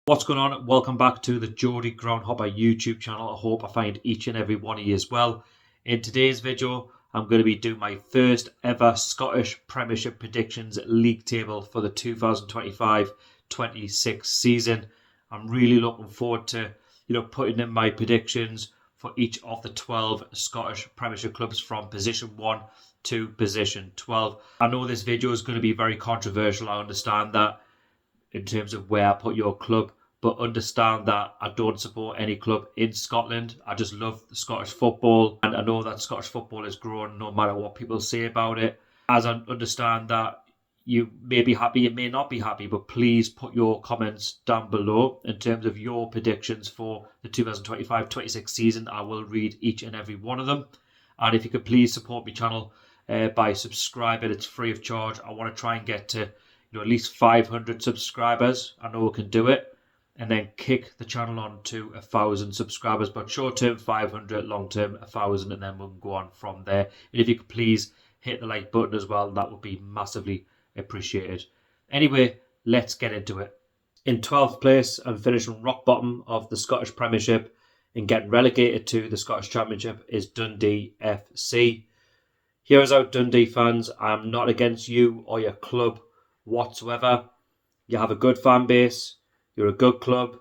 What's going on? Welcome back to the Geordie Groundhopper YouTube channel. I hope I find each and every one of you as well. In today's video, I'm going to be doing my first ever Scottish Premiership predictions league table for the 2025-26 season. I'm really looking forward to putting in my predictions for each of the 12 Scottish Premiership clubs from position 1 to position 12. I know this video is going to be very controversial. I understand that in terms of where I put your club, but understand that I don't support any club in Scotland. I just love the Scottish football, and I know that Scottish football is growing no matter what people say about it. As I understand that you may be happy, you may not be happy, but please put your comments down below in terms of your predictions for the 2025-26 season. I will read each and every one of them. And if you could please support my channel by subscribing, it's free of charge. I want to try and get to at least 500 subscribers. I know we can do it. And then kick the channel on to 1,000 subscribers. But short term 500, long term 1,000, and then we'll go on from there. And if you could please hit the like button as well, that would be massively appreciated. Anyway, let's get into it. In 12th place and finishing rock bottom of the Scottish Premiership and getting relegated to the Scottish Championship is Dundee FC. Here's out, Dundee fans. I'm not against you or your club whatsoever. You have a good fan base. You're a good club.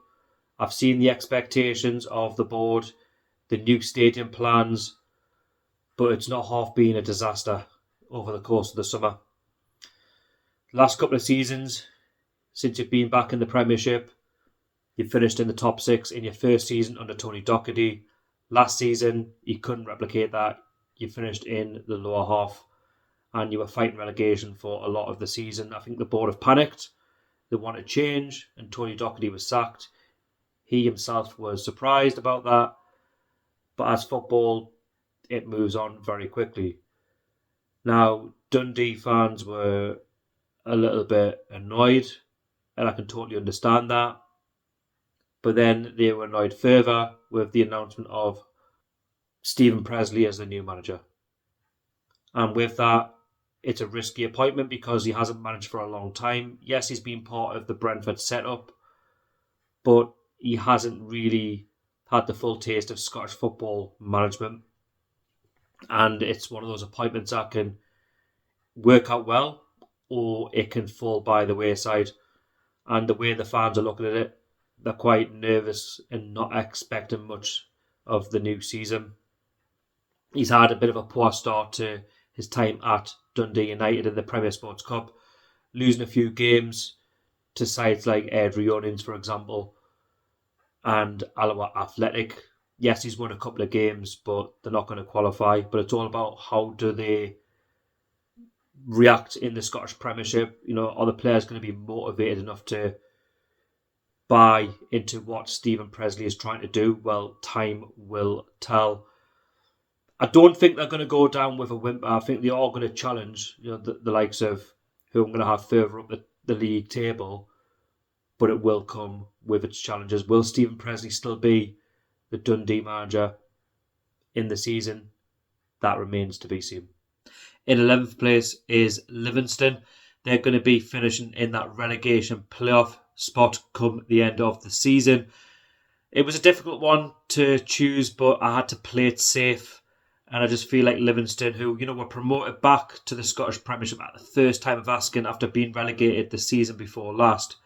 I've seen the expectations of the board, the new stadium plans, but it's not half been a disaster over the course of the summer. Last couple of seasons, since you've been back in the Premiership, you've finished in the top 6 in your first season under Tony Docherty. Last season, you couldn't replicate that. You finished in the lower half and you were fighting relegation for a lot of the season. I think the board have panicked. They wanted change, and Tony Docherty was sacked. He himself was surprised about that. But as football, it moves on very quickly. Now, Dundee fans were a little bit annoyed, and I can totally understand that. But then they were annoyed further with the announcement of Stephen Presley as the new manager. And with that, it's a risky appointment because he hasn't managed for a long time. Yes, he's been part of the Brentford setup, but he hasn't really had the full taste of Scottish football management. And it's one of those appointments that can work out well, or it can fall by the wayside. And the way the fans are looking at it, they're quite nervous and not expecting much of the new season. He's had a bit of a poor start to his time at Dundee United in the Premier Sports Cup, losing a few games to sides like Hibernian, for example, and Alloa Athletic. Yes, he's won a couple of games, but they're not going to qualify. But it's all about how do they react in the Scottish Premiership. Are the players going to be motivated enough to buy into what Stephen Presley is trying to do? Well, time will tell. I don't think they're going to go down with a whimper. I think they are going to challenge the likes of who I'm going to have further up the league table, but it will come with its challenges. Will Stephen Presley still be the Dundee manager in the season? That remains to be seen. In 11th place is Livingston. They're going to be finishing in that relegation playoff spot come the end of the season. It was a difficult one to choose, but I had to play it safe. And I just feel like Livingston, who, were promoted back to the Scottish Premiership at the first time of asking after being relegated the season before last,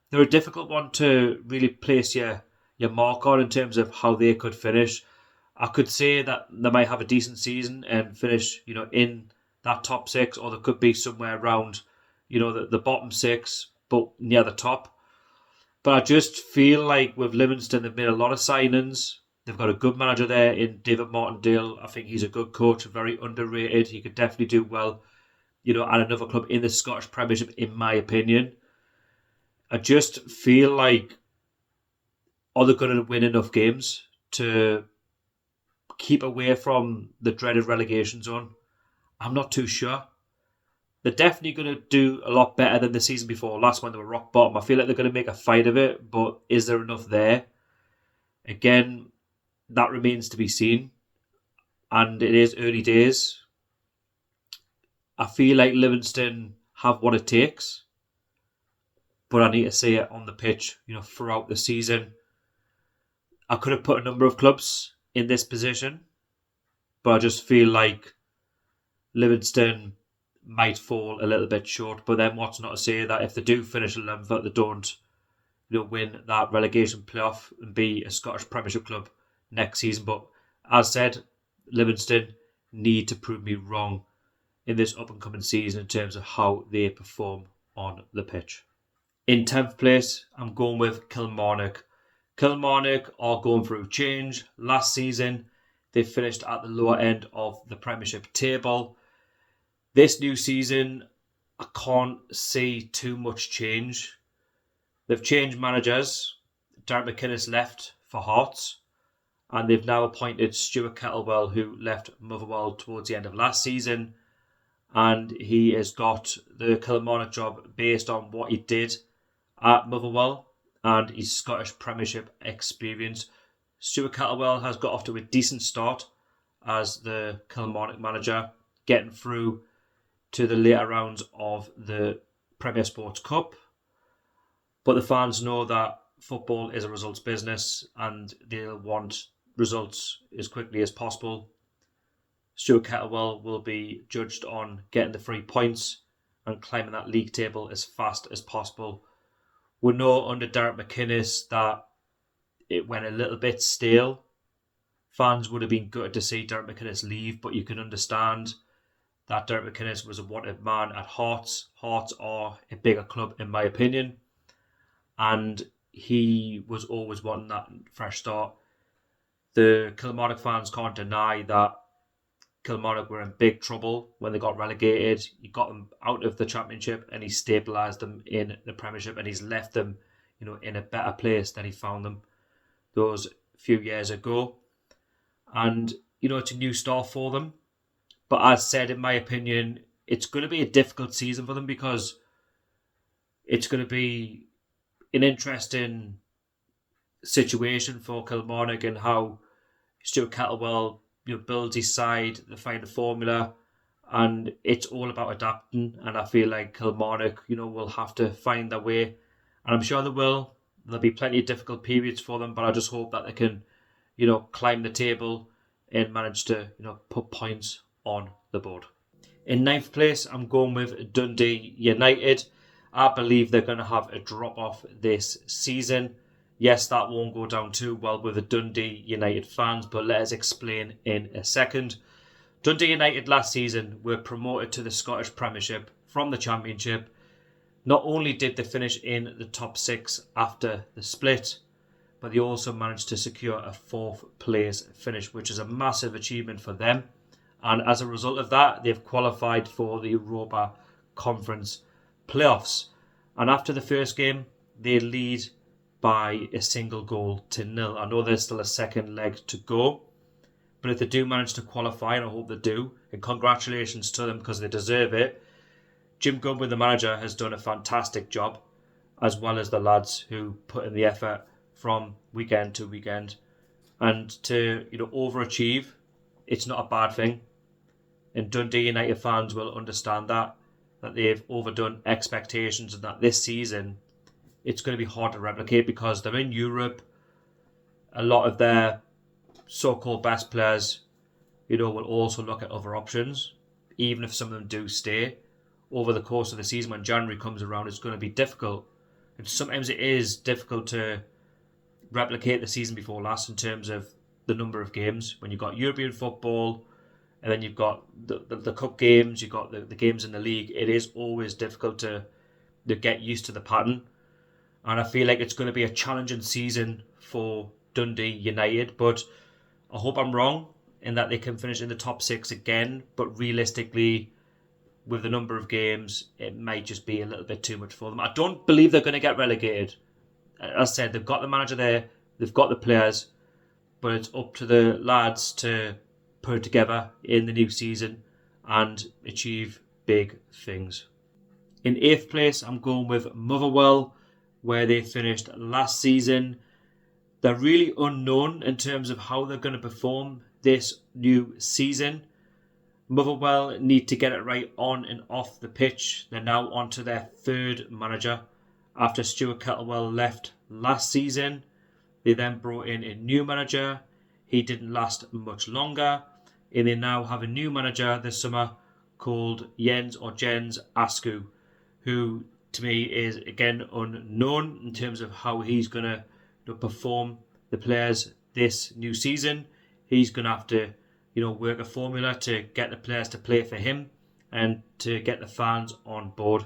they're a difficult one to really place your mark on in terms of how they could finish. I could say that they might have a decent season and finish, in that top 6, or they could be somewhere around, the bottom 6, but near the top. But I just feel like with Livingston, they've made a lot of signings. They've got a good manager there in David Martindale. I think he's a good coach, very underrated. He could definitely do well, at another club in the Scottish Premiership, in my opinion. I just feel like, are they going to win enough games to keep away from the dreaded relegation zone? I'm not too sure. They're definitely going to do a lot better than the season before last when they were rock bottom. I feel like they're going to make a fight of it, but is there enough there? Again, that remains to be seen. And it is early days. I feel like Livingston have what it takes. but I need to see it on the pitch, throughout the season. I could have put a number of clubs in this position, but I just feel like Livingston might fall a little bit short. But then what's not to say that if they do finish 11th, that they don't win that relegation playoff and be a Scottish Premiership club next season. But as said, Livingston need to prove me wrong in this up-and-coming season in terms of how they perform on the pitch. In 10th place, I'm going with Kilmarnock. Kilmarnock are going through change. Last season, they finished at the lower end of the Premiership table. This new season, I can't see too much change. They've changed managers. Darren McInnes left for Hearts, and they've now appointed Stuart Kettlewell, who left Motherwell towards the end of last season, and he has got the Kilmarnock job based on what he did at Motherwell and his Scottish Premiership experience. Stuart Kettlewell has got off to a decent start as the Kilmarnock manager, getting through to the later rounds of the Premier Sports Cup. But the fans know that football is a results business and they'll want results as quickly as possible. Stuart Kettlewell will be judged on getting the 3 points and climbing that league table as fast as possible. We know under Darren McInnes that it went a little bit stale. Fans would have been gutted to see Darren McInnes leave, but you can understand that Darren McInnes was a wanted man at Hearts. Hearts are a bigger club in my opinion, and he was always wanting that fresh start. The Kilmarnock fans can't deny that Kilmarnock were in big trouble when they got relegated. He got them out of the Championship and he stabilised them in the Premiership, and he's left them, in a better place than he found them those few years ago. And, it's a new start for them. But as said, in my opinion, it's going to be a difficult season for them because it's going to be an interesting situation for Kilmarnock and how Stuart Kettlewell builds his side, they find a formula, and it's all about adapting. And I feel like Kilmarnock, will have to find their way, and I'm sure they will. There'll be plenty of difficult periods for them, but I just hope that they can, climb the table and manage to, put points on the board. In 9th place, I'm going with Dundee United. I believe they're going to have a drop-off this season. Yes, that won't go down too well with the Dundee United fans, but let us explain in a second. Dundee United last season were promoted to the Scottish Premiership from the Championship. Not only did they finish in the top 6 after the split, but they also managed to secure a 4th place finish, which is a massive achievement for them. And as a result of that, they've qualified for the Europa Conference playoffs. And after the first game, they lead by a single goal to 0. I know there's still a second leg to go, but if they do manage to qualify, and I hope they do, and congratulations to them because they deserve it, Jim Goodwin, the manager, has done a fantastic job, as well as the lads who put in the effort from weekend to weekend. And to overachieve, it's not a bad thing. And Dundee United fans will understand that they've overdone expectations, and that this season it's going to be hard to replicate because they're in Europe. A lot of their so-called best players, will also look at other options, even if some of them do stay. Over the course of the season, when January comes around, it's going to be difficult. And sometimes it is difficult to replicate the season before last in terms of the number of games. When you've got European football, and then you've got the cup games, you've got the games in the league, it is always difficult to get used to the pattern. And I feel like it's going to be a challenging season for Dundee United, but I hope I'm wrong in that they can finish in the top 6 again. But realistically, with the number of games, it might just be a little bit too much for them. I don't believe they're going to get relegated. As I said, they've got the manager there, they've got the players, but it's up to the lads to put it together in the new season and achieve big things. In 8th place, I'm going with Motherwell, where they finished last season. They're really unknown in terms of how they're going to perform this new season. Motherwell need to get it right on and off the pitch. They're now on to their 3rd manager After Stuart Kettlewell left last season, they then brought in a new manager. He didn't last much longer, and they now have a new manager this summer called Jens Askew, who to me is again unknown in terms of how he's going to perform the players this new season. He's going to have to work a formula to get the players to play for him and to get the fans on board.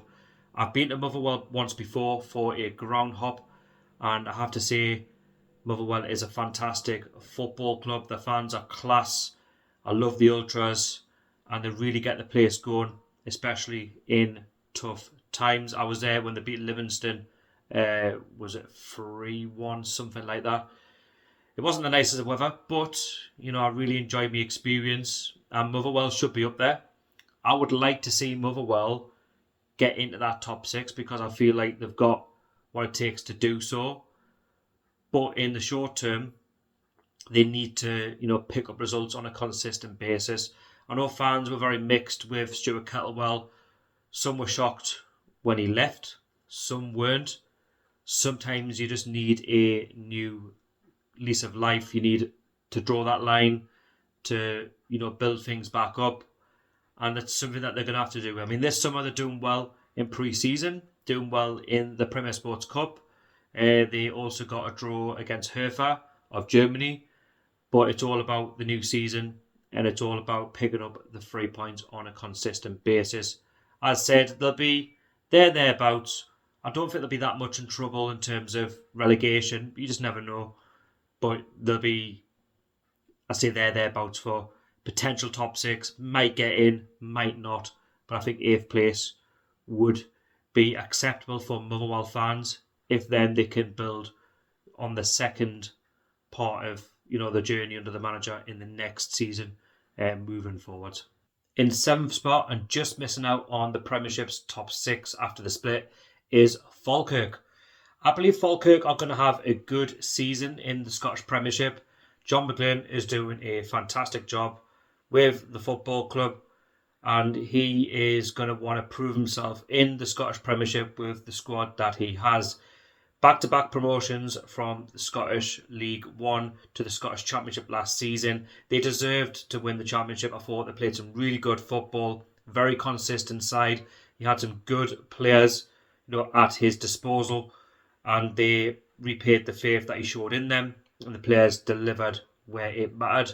I've been to Motherwell once before for a ground hop, and I have to say Motherwell is a fantastic football club. The fans are class. I love the ultras, and they really get the place going, especially in tough times. I was there when they beat Livingston. Was it 3-1, something like that? It wasn't the nicest of weather, but I really enjoyed my experience, and Motherwell should be up there. I would like to see Motherwell get into that top 6 because I feel like they've got what it takes to do so. But in the short term, they need to, pick up results on a consistent basis. I know fans were very mixed with Stuart Kettlewell. Some were shocked when he left. Some weren't. Sometimes you just need a new lease of life. You need to draw that line to, build things back up. And it's something that they're going to have to do. I mean, this summer they're doing well in pre-season, doing well in the Premier Sports Cup. They also got a draw against Hertha of Germany. But it's all about the new season, and it's all about picking up the 3 points on a consistent basis. As said, they'll be thereabouts. I don't think they'll be that much in trouble in terms of relegation. You just never know. But they'll be, I say thereabouts for potential top 6. Might get in, might not. But I think 8th place would be acceptable for Motherwell fans if then they can build on the second part of the journey under the manager in the next season moving forward. In 7th spot and just missing out on the Premiership's top 6 after the split is Falkirk. I believe Falkirk are going to have a good season in the Scottish Premiership. John McGlynn is doing a fantastic job with the football club, and he is going to want to prove himself in the Scottish Premiership with the squad that he has. Back-to-back promotions from the Scottish League 1 to the Scottish Championship last season. They deserved to win the Championship. I thought they played some really good football, very consistent side. He had some good players at his disposal, and they repaid the faith that he showed in them, and the players delivered where it mattered.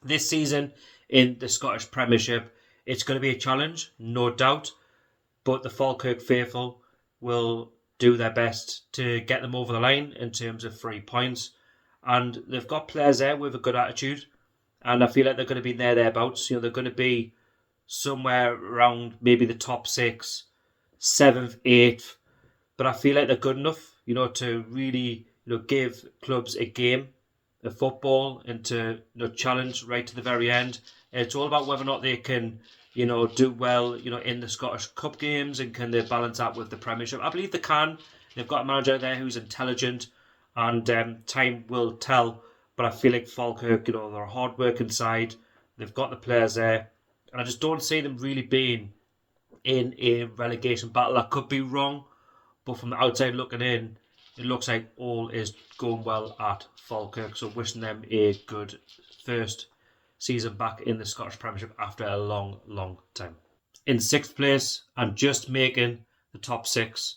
This season in the Scottish Premiership, it's going to be a challenge, no doubt, but the Falkirk faithful will do their best to get them over the line in terms of 3 points. And they've got players there with a good attitude, and I feel like they're going to be thereabouts. They're going to be somewhere around maybe the top 6, 7th, 8th. But I feel like they're good enough, to really, give clubs a game of football and to challenge right to the very end. And it's all about whether or not they can do well, in the Scottish Cup games, and can they balance that with the Premiership? I believe they can. They've got a manager there who's intelligent, and time will tell. But I feel like Falkirk, they're a hard-working side. They've got the players there, and I just don't see them really being in a relegation battle. I could be wrong, but from the outside looking in, it looks like all is going well at Falkirk. So wishing them a good first season back in the Scottish Premiership after a long, long time. In 6th place and just making the top 6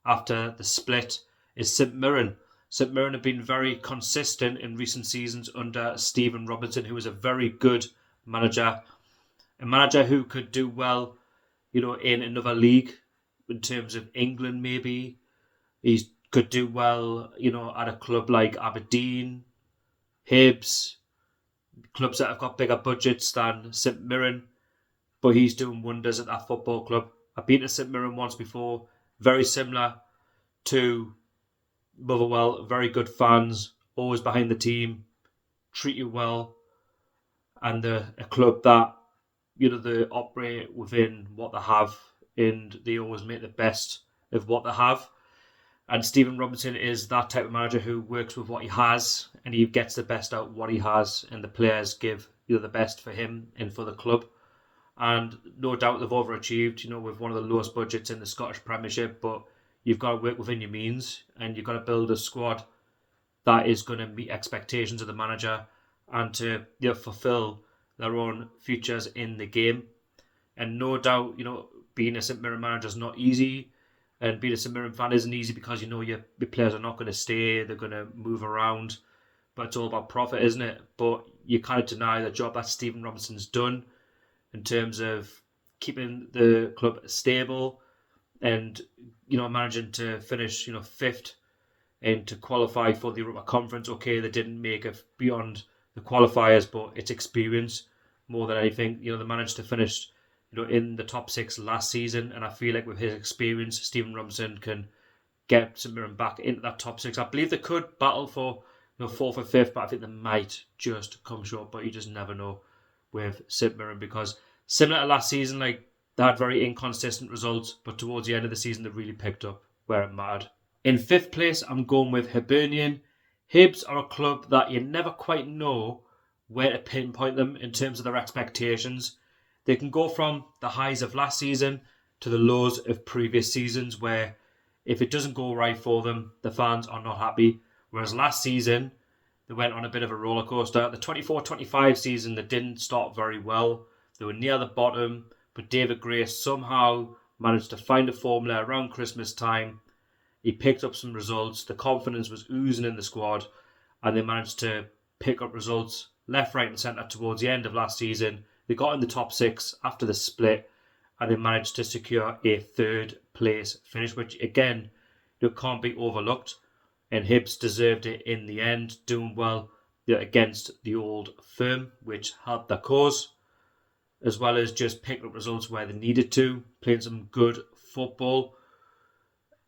after the split is St Mirren. St Mirren have been very consistent in recent seasons under Stephen Robinson, who is a very good manager. A manager who could do well, in another league, in terms of England maybe. He could do well, at a club like Aberdeen, Hibs, clubs that have got bigger budgets than St Mirren, but he's doing wonders at that football club. I've been to St Mirren once before, very similar to Motherwell, very good fans, always behind the team, treat you well, and a club that, they operate within what they have, and they always make the best of what they have. And Stephen Robinson is that type of manager who works with what he has, and he gets the best out of what he has, and the players give the best for him and for the club. And no doubt they've overachieved, with one of the lowest budgets in the Scottish Premiership, but you've got to work within your means, and you've got to build a squad that is going to meet expectations of the manager and to fulfil their own futures in the game. And no doubt, being a St Mirren manager is not easy, and being a St Mirren fan isn't easy because your players are not going to stay, they're going to move around, but it's all about profit, isn't it? But you can't deny the job that Stephen Robinson's done in terms of keeping the club stable and managing to finish fifth and to qualify for the Europa Conference. Okay, they didn't make it beyond the qualifiers, but it's experience more than anything. They managed to finish in the top 6 last season, and I feel like with his experience, Stephen Robinson can get St Mirren back into that top 6. I believe they could battle for 4th or 5th, but I think they might just come short. But you just never know with St Mirren, because similar to last season, like, they had very inconsistent results, but towards the end of the season they really picked up where it mattered. In 5th place, I'm going with Hibernian. Hibs are a club that you never quite know where to pinpoint them in terms of their expectations. They can go from the highs of last season to the lows of previous seasons, where if it doesn't go right for them, the fans are not happy. Whereas last season, they went on a bit of a roller coaster. The 24-25 season, they didn't start very well. They were near the bottom, but David Gray somehow managed to find a formula around Christmas time. He picked up some results. The confidence was oozing in the squad, and they managed to pick up results left, right and centre towards the end of last season. They got in the top 6 after the split, and they managed to secure a 3rd place finish, which again, can't be overlooked. And Hibs deserved it in the end, doing well against the old firm, which helped their cause, as well as just picking up results where they needed to, playing some good football.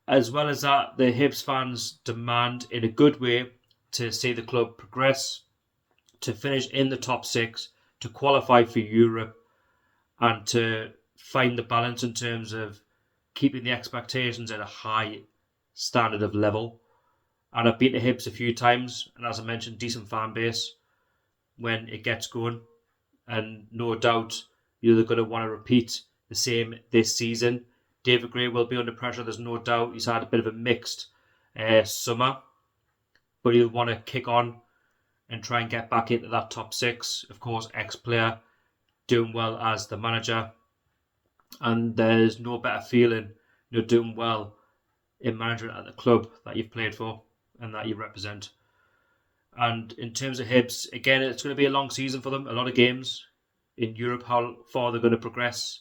As well as that, the Hibs fans demand in a good way to see the club progress, to finish in the top 6, to qualify for Europe, and to find the balance in terms of keeping the expectations at a high standard of level. And I've been to Hibs a few times, and as I mentioned, decent fan base when it gets going. And no doubt they're going to want to repeat the same this season. David Gray will be under pressure, there's no doubt. He's had a bit of a mixed summer, but he'll want to kick on and try and get back into that top 6. Of course, ex-player, doing well as the manager. And there's no better feeling doing well in management at the club that you've played for and that you represent. And in terms of Hibs, again, it's going to be a long season for them. A lot of games in Europe. How far they're going to progress?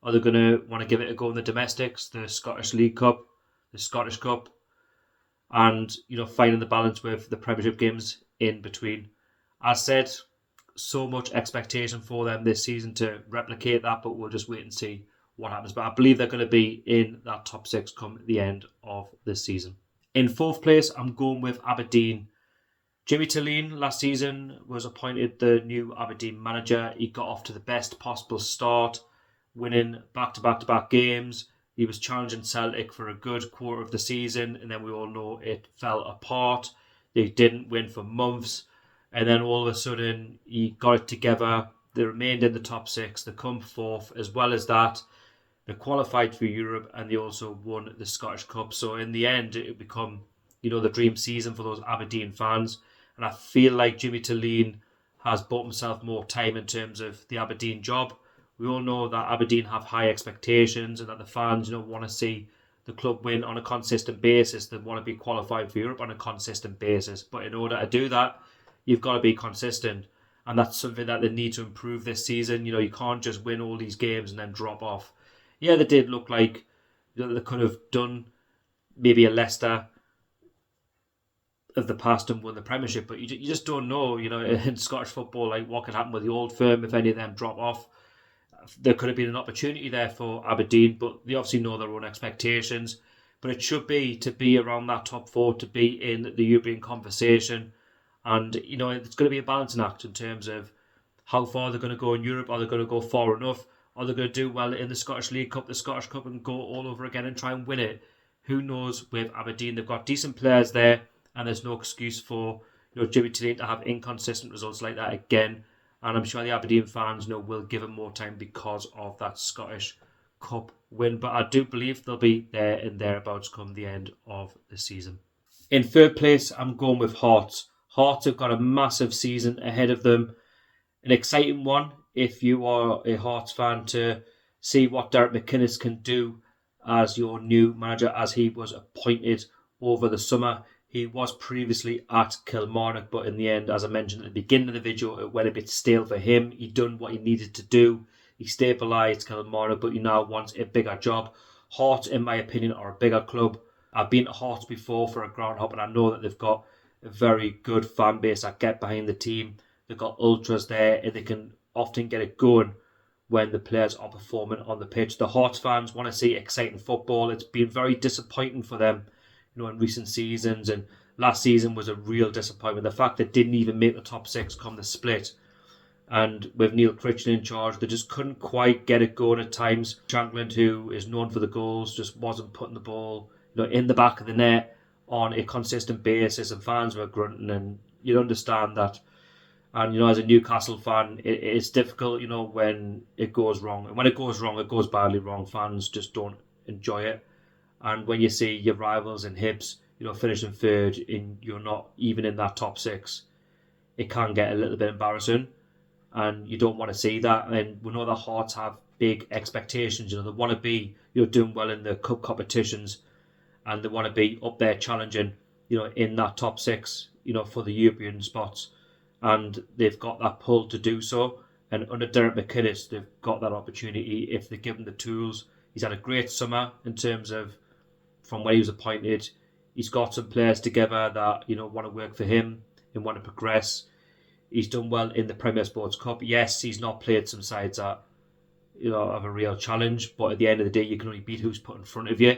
Are they going to want to give it a go in the domestics, the Scottish League Cup, the Scottish Cup, and finding the balance with the Premiership games in between? As said, so much expectation for them this season to replicate that, but we'll just wait and see what happens. But I believe they're going to be in that top 6 come the end of this season. In 4th place, I'm going with Aberdeen. Jimmy Talleen last season was appointed the new Aberdeen manager. He got off to the best possible start, winning back-to-back-to-back games. He was challenging Celtic for a good quarter of the season, and then we all know it fell apart. They didn't win for months, and then all of a sudden he got it together. They remained in the top 6. They come 4th. As well as that, they qualified for Europe, and they also won the Scottish Cup. So in the end, it become the dream season for those Aberdeen fans. And I feel like Jimmy Talleen has bought himself more time in terms of the Aberdeen job. We all know that Aberdeen have high expectations and that the fans want to see the club win on a consistent basis. They want to be qualified for Europe on a consistent basis. But in order to do that, you've got to be consistent. And that's something that they need to improve this season. You can't just win all these games and then drop off. Yeah, they did look like they could have done maybe a Leicester of the past and won the Premiership, but you just don't know, in Scottish football, like what could happen with the old firm if any of them drop off. There could have been an opportunity there for Aberdeen, but they obviously know their own expectations. But it should be to be around that top 4, to be in the European conversation. And, it's going to be a balancing act in terms of how far they're going to go in Europe. Are they going to go far enough? Are they going to do well in the Scottish League Cup, the Scottish Cup, and go all over again and try and win it? Who knows with Aberdeen? They've got decent players there, and there's no excuse for Jimmy Talleen to have inconsistent results like that again. And I'm sure the Aberdeen fans will give him more time because of that Scottish Cup win, but I do believe they'll be there and thereabouts come the end of the season. In third place, I'm going with Hearts. Hearts have got a massive season ahead of them. An exciting one if you are a Hearts fan to see what Derek McInnes can do as your new manager, as he was appointed over the summer. He was previously at Kilmarnock, but in the end, as I mentioned at the beginning of the video, it went a bit stale for him. He done what he needed to do. He stabilised Kilmarnock, but he now wants a bigger job. Hearts, in my opinion, are a bigger club. I've been to Hearts before for a Groundhopper, and I know that they've got a very good fan base that get behind the team. They've got ultras there, and they can often get it going when the players are performing on the pitch. The Hearts fans want to see exciting football. It's been very disappointing for them, in recent seasons, and last season was a real disappointment. The fact they didn't even make the top six come the split, and with Neil Critchley in charge, they just couldn't quite get it going at times. Shankland, who is known for the goals, just wasn't putting the ball in the back of the net on a consistent basis, and fans were grunting, and you'd understand that. And, as a Newcastle fan, it's difficult, when it goes wrong. And when it goes wrong, it goes badly wrong. Fans just don't enjoy it. And when you see your rivals in Hibs, finishing third and you're not even in that top six, it can get a little bit embarrassing. And you don't want to see that. And we know that Hearts have big expectations. They want to be, doing well in the cup competitions, and they want to be up there challenging, in that top six, for the European spots. And they've got that pull to do so. And under Derek McInnes, they've got that opportunity if they give him the tools. He's had a great summer in terms of from when he was appointed. He's got some players together that, want to work for him and want to progress. He's done well in the Premier Sports Cup. Yes, he's not played some sides that, have a real challenge, but at the end of the day, you can only beat who's put in front of you.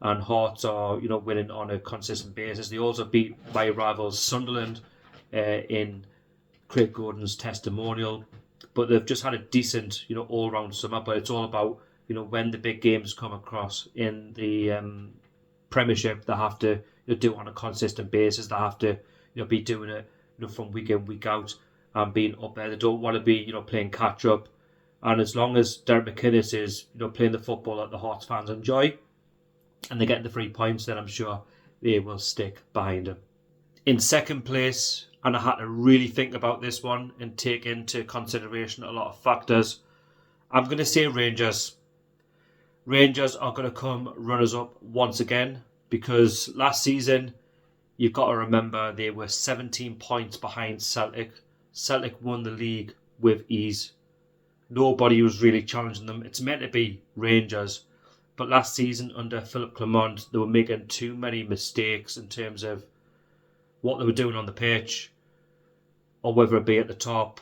And Hearts are, winning on a consistent basis. They also beat my rivals Sunderland in Craig Gordon's testimonial. But they've just had a decent, all-round summer. But it's all about, when the big games come across in the Premiership, they have to do it on a consistent basis. They have to, be doing it, from week in, week out, and being up there. They don't want to be, playing catch-up. And as long as Derek McInnes is, playing the football that the Hearts fans enjoy, and they're getting the 3 points, then I'm sure they will stick behind him. In second place, and I had to really think about this one and take into consideration a lot of factors, I'm going to say Rangers. Rangers are going to come runners-up once again, because last season, you've got to remember, they were 17 points behind Celtic. Celtic won the league with ease. Nobody was really challenging them. It's meant to be Rangers. But last season, under Philippe Clement, they were making too many mistakes in terms of what they were doing on the pitch, or whether it be at the top.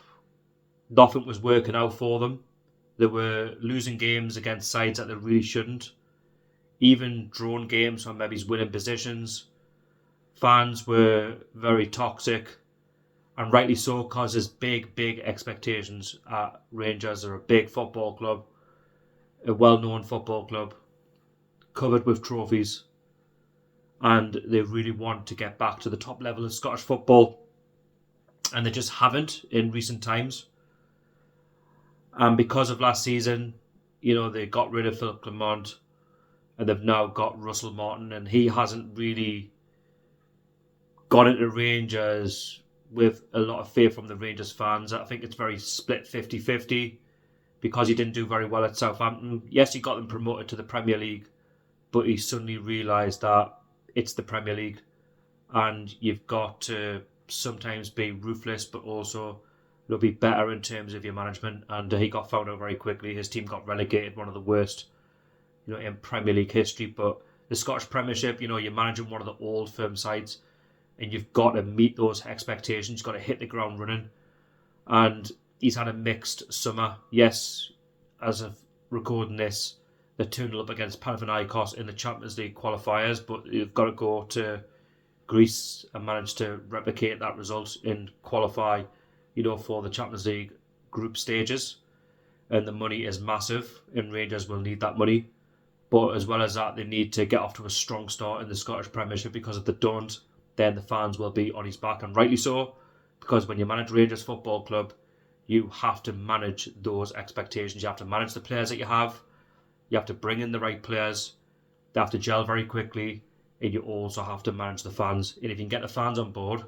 Nothing was working out for them. They were losing games against sides that they really shouldn't. Even drawn games from maybe winning positions. Fans were very toxic, and rightly so, because there's big expectations at Rangers. They're a big football club, a well-known football club, covered with trophies, and they really want to get back to the top level of Scottish football, and they just haven't in recent times. And because of last season, they got rid of Philippe Clement, and they've now got Russell Martin, and he hasn't really got into Rangers with a lot of faith from the Rangers fans. I think it's very split 50-50, because he didn't do very well at Southampton. Yes, he got them promoted to the Premier League, but he suddenly realised that it's the Premier League, and you've got to sometimes be ruthless, but also be better in terms of your management. And he got found out very quickly. His team got relegated, one of the worst, in Premier League history. But the Scottish Premiership, you're managing one of the old firm sides, and you've got to meet those expectations. You've got to hit the ground running. And he's had a mixed summer. Yes, as of recording this, they're 2-0 up against Panathinaikos in the Champions League qualifiers, but you've got to go to Greece and manage to replicate that result and qualify, for the Champions League group stages. And the money is massive, and Rangers will need that money. But as well as that, they need to get off to a strong start in the Scottish Premiership, because if they don't, then the fans will be on his back, and rightly so, because when you manage Rangers Football Club, you have to manage those expectations. You have to manage the players that you have. You have to bring in the right players. They have to gel very quickly, and you also have to manage the fans. And if you can get the fans on board,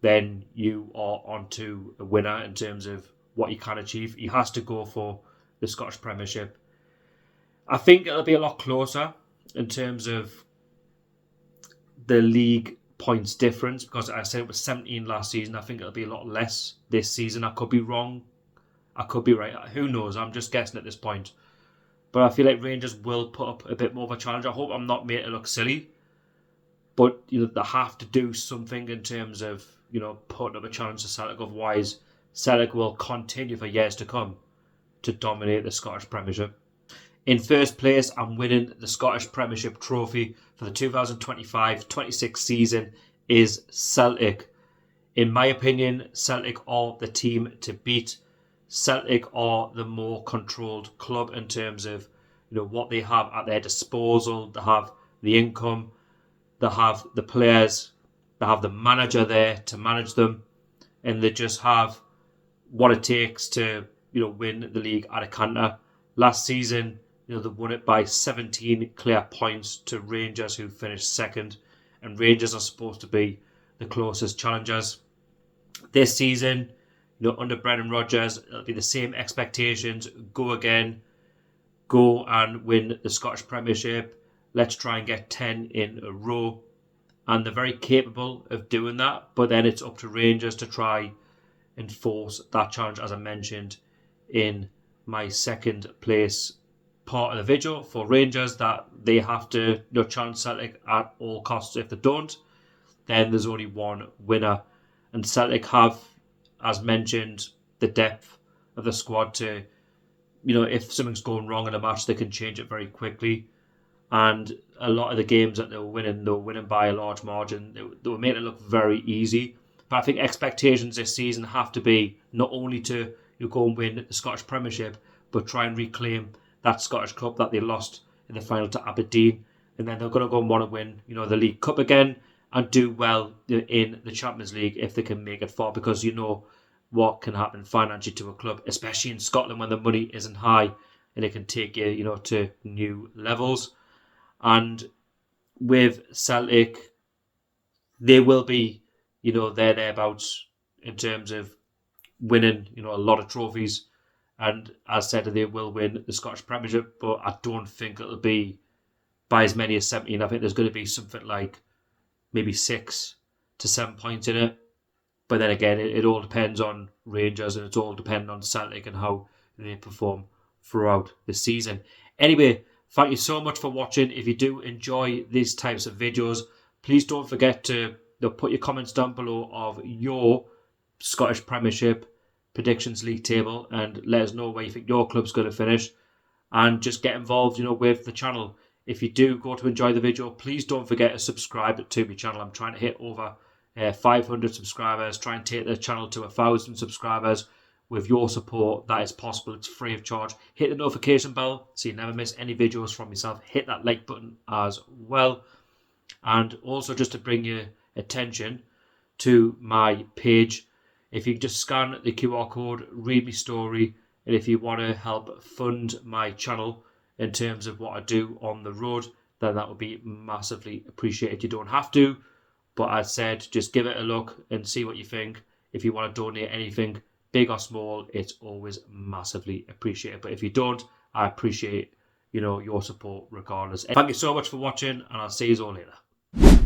then you are onto a winner in terms of what you can achieve. He has to go for the Scottish Premiership. I think it'll be a lot closer in terms of the league points difference, because I said it was 17 last season. I think it'll be a lot less this season. I could be wrong. I could be right. Who knows? I'm just guessing at this point. But I feel like Rangers will put up a bit more of a challenge. I hope I'm not made to look silly. But they have to do something in terms of putting up a challenge to Celtic. Otherwise, Celtic will continue for years to come to dominate the Scottish Premiership. In first place, I'm winning the Scottish Premiership trophy for the 2025-26 season is Celtic. In my opinion, Celtic are the team to beat. Celtic are the more controlled club in terms of what they have at their disposal. They have the income, they have the players, they have the manager there to manage them, and they just have what it takes to win the league at a canter. Last season, they won it by 17 clear points to Rangers, who finished second, and Rangers are supposed to be the closest challengers. This season, under Brendan Rodgers, it'll be the same expectations. Go again, go and win the Scottish Premiership. Let's try and get 10 in a row. And they're very capable of doing that, but then it's up to Rangers to try and force that challenge, as I mentioned in my second place part of the video for Rangers, that they have to challenge Celtic at all costs. If they don't, then there's only one winner. And Celtic have, as mentioned, the depth of the squad to, if something's going wrong in a match, they can change it very quickly. And a lot of the games that they were winning by a large margin. They were making it look very easy. But I think expectations this season have to be not only to go and win the Scottish Premiership, but try and reclaim that Scottish Cup that they lost in the final to Aberdeen. And then they're going to go and want to win, the League Cup again and do well in the Champions League if they can make it far, because what can happen financially to a club, especially in Scotland when the money isn't high, and it can take you, to new levels. And with Celtic, they will be, thereabouts in terms of winning, a lot of trophies. And as said, they will win the Scottish Premiership, but I don't think it'll be by as many as 17. I think there's going to be something like maybe 6 to 7 points in it. But then again, it all depends on Rangers, and it's all dependent on Celtic and how they perform throughout the season. Anyway, thank you so much for watching. If you do enjoy these types of videos, please don't forget to put your comments down below of your Scottish Premiership predictions league table, and let us know where you think your club's going to finish, and just get involved with the channel. If you do go to enjoy the video, please don't forget to subscribe to my channel. I'm trying to hit over 500 subscribers, try and take the channel to 1,000 subscribers. With your support, that is possible. It's free of charge. Hit the notification bell so you never miss any videos from myself. Hit that like button as well. And also, just to bring your attention to my page, if you can just scan the QR code, read my story, and if you want to help fund my channel in terms of what I do on the road, then that would be massively appreciated. You don't have to, but as said, just give it a look and see what you think. If you want to donate anything, big or small, it's always massively appreciated. But if you don't, I appreciate your support regardless. Thank you so much for watching, and I'll see you all later.